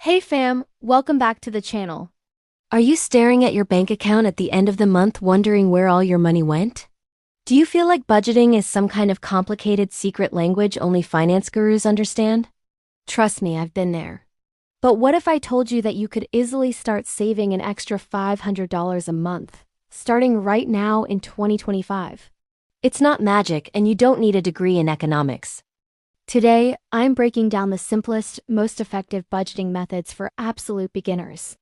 Hey fam, welcome back to the channel. Are you staring at your bank account at the end of the month wondering where all your money went? Do you feel like budgeting is some kind of complicated secret language only finance gurus understand? Trust me, I've been there. But what if I told you that you could easily start saving an extra $500 a month, starting right now in 2025? It's not magic and you don't need a degree in economics. Today, I'm breaking down the simplest, most effective budgeting methods for absolute beginners.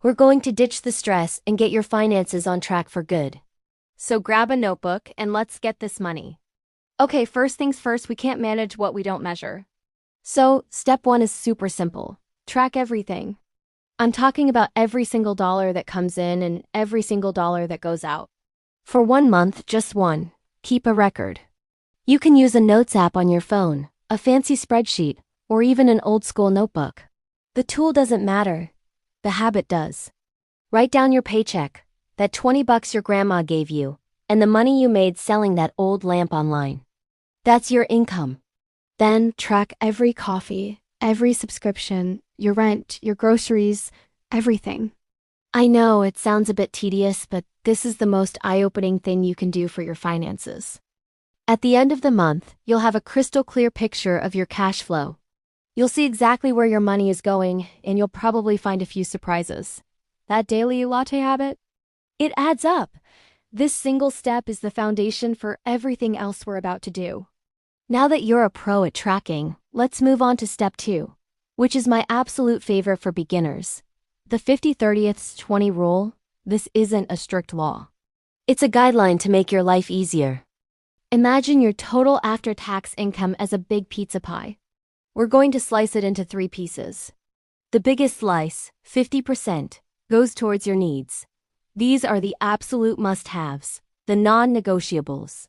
We're going to ditch the stress and get your finances on track for good. So grab a notebook and let's get this money. Okay, first things first, we can't manage what we don't measure. So, step one is super simple. Track everything. I'm talking about every single dollar that comes in and every single dollar that goes out. For 1 month, just one. Keep a record. You can use a notes app on your phone, a fancy spreadsheet, or even an old-school notebook. The tool doesn't matter. The habit does. Write down your paycheck, that $20 your grandma gave you, and the money you made selling that old lamp online. That's your income. Then track every coffee, every subscription, your rent, your groceries, everything. I know it sounds a bit tedious, but this is the most eye-opening thing you can do for your finances. At the end of the month, you'll have a crystal clear picture of your cash flow. You'll see exactly where your money is going, and you'll probably find a few surprises. That daily latte habit? It adds up. This single step is the foundation for everything else we're about to do. Now that you're a pro at tracking, let's move on to step 2, which is my absolute favorite for beginners. The 50-30-20 rule. This isn't a strict law. It's a guideline to make your life easier. Imagine your total after-tax income as a big pizza pie. We're going to slice it into 3 pieces. The biggest slice, 50%, goes towards your needs. These are the absolute must-haves, the non-negotiables.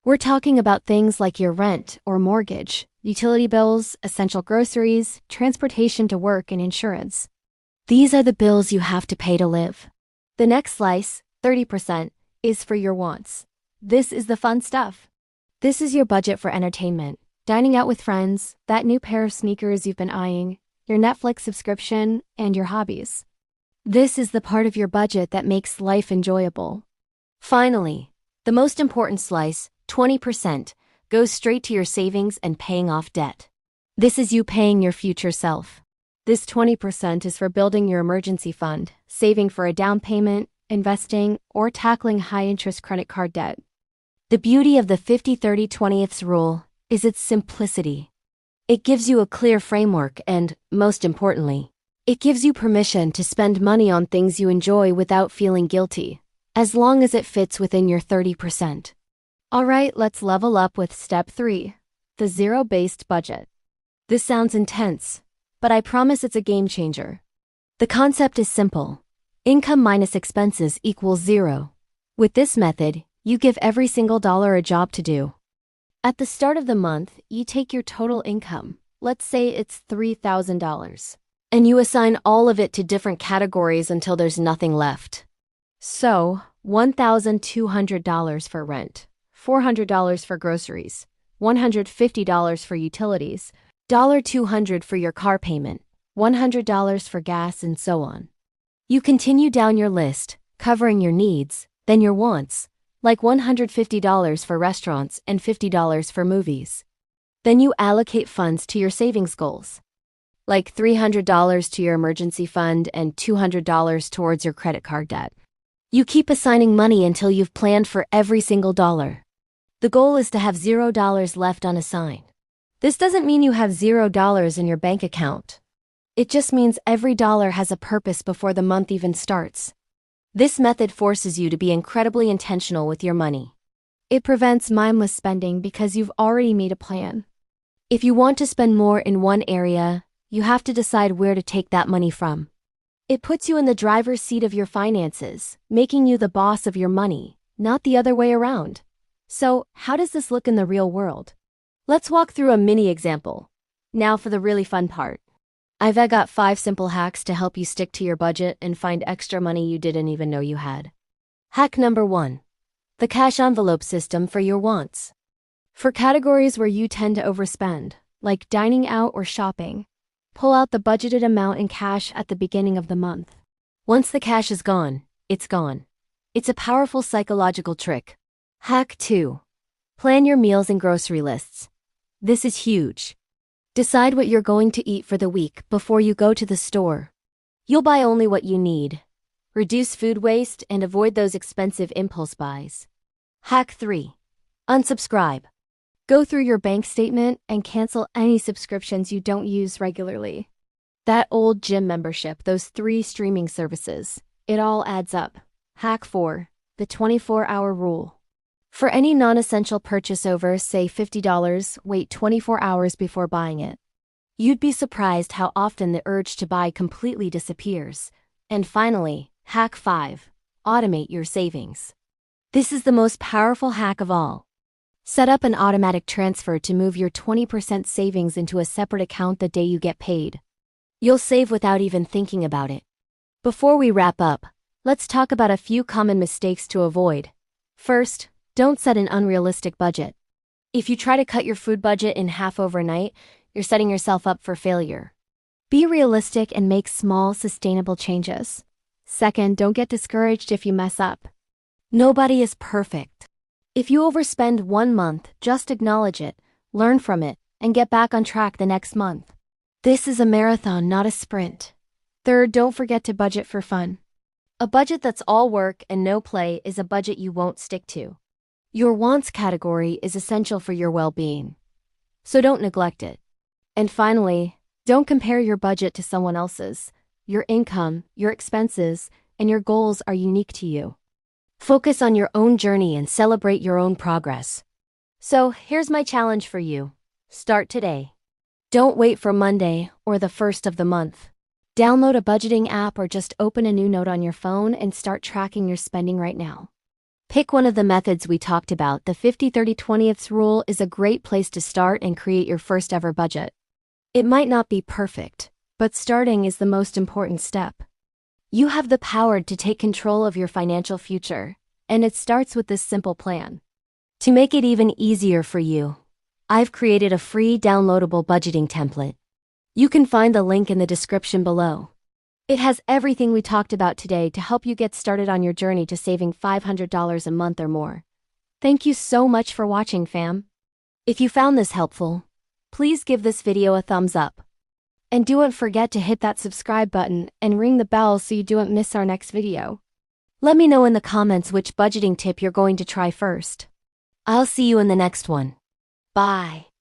We're talking about things like your rent or mortgage, utility bills, essential groceries, transportation to work, and insurance. These are the bills you have to pay to live. The next slice, 30%, is for your wants. This is the fun stuff. This is your budget for entertainment, dining out with friends, that new pair of sneakers you've been eyeing, your Netflix subscription, and your hobbies. This is the part of your budget that makes life enjoyable. Finally, the most important slice, 20%, goes straight to your savings and paying off debt. This is you paying your future self. This 20% is for building your emergency fund, saving for a down payment, investing, or tackling high-interest credit card debt. The beauty of the 50-30-20 rule is its simplicity. It gives you a clear framework and, most importantly, it gives you permission to spend money on things you enjoy without feeling guilty, as long as it fits within your 30%. All right, let's level up with step 3, the zero-based budget. This sounds intense, but I promise it's a game changer. The concept is simple. Income minus expenses equals 0. With this method, you give every single dollar a job to do. At the start of the month, you take your total income, let's say it's $3,000, and you assign all of it to different categories until there's nothing left. So, $1,200 for rent, $400 for groceries, $150 for utilities, $200 for your car payment, $100 for gas, and so on. You continue down your list, covering your needs, then your wants, like $150 for restaurants and $50 for movies. Then you allocate funds to your savings goals, like $300 to your emergency fund and $200 towards your credit card debt. You keep assigning money until you've planned for every single dollar. The goal is to have $0 left unassigned. This doesn't mean you have $0 in your bank account. It just means every dollar has a purpose before the month even starts. This method forces you to be incredibly intentional with your money. It prevents mindless spending because you've already made a plan. If you want to spend more in one area, you have to decide where to take that money from. It puts you in the driver's seat of your finances, making you the boss of your money, not the other way around. So, how does this look in the real world? Let's walk through a mini example. Now for the really fun part. I've got 5 simple hacks to help you stick to your budget and find extra money you didn't even know you had. Hack number 1. The cash envelope system for your wants. For categories where you tend to overspend, like dining out or shopping, Pull out the budgeted amount in cash at the beginning of the month. Once the cash is gone, it's gone. It's a powerful psychological trick. Hack 2. Plan your meals and grocery lists. This is huge. Decide what you're going to eat for the week before you go to the store. You'll buy only what you need. Reduce food waste and avoid those expensive impulse buys. Hack 3. Unsubscribe. Go through your bank statement and cancel any subscriptions you don't use regularly. That old gym membership, those 3 streaming services, it all adds up. Hack 4. The 24-hour rule. For any non-essential purchase over, say $50, wait 24 hours before buying it. You'd be surprised how often the urge to buy completely disappears. And finally, Hack 5. Automate your savings. This is the most powerful hack of all. Set up an automatic transfer to move your 20% savings into a separate account the day you get paid. You'll save without even thinking about it. Before we wrap up, let's talk about a few common mistakes to avoid. First, don't set an unrealistic budget. If you try to cut your food budget in half overnight, you're setting yourself up for failure. Be realistic and make small, sustainable changes. Second, don't get discouraged if you mess up. Nobody is perfect. If you overspend one month, just acknowledge it, learn from it, and get back on track the next month. This is a marathon, not a sprint. Third, don't forget to budget for fun. A budget that's all work and no play is a budget you won't stick to. Your wants category is essential for your well-being, so don't neglect it. And finally, don't compare your budget to someone else's. Your income, your expenses, and your goals are unique to you. Focus on your own journey and celebrate your own progress. So, here's my challenge for you. Start today. Don't wait for Monday or the first of the month. Download a budgeting app or just open a new note on your phone and start tracking your spending right now. Pick one of the methods we talked about. The 50-30-20ths rule is a great place to start and create your first ever budget. It might not be perfect, but starting is the most important step. You have the power to take control of your financial future, and it starts with this simple plan. To make it even easier for you, I've created a free downloadable budgeting template. You can find the link in the description below. It has everything we talked about today to help you get started on your journey to saving $500 a month or more. Thank you so much for watching, fam. If you found this helpful, please give this video a thumbs up. And don't forget to hit that subscribe button and ring the bell so you don't miss our next video. Let me know in the comments which budgeting tip you're going to try first. I'll see you in the next one. Bye.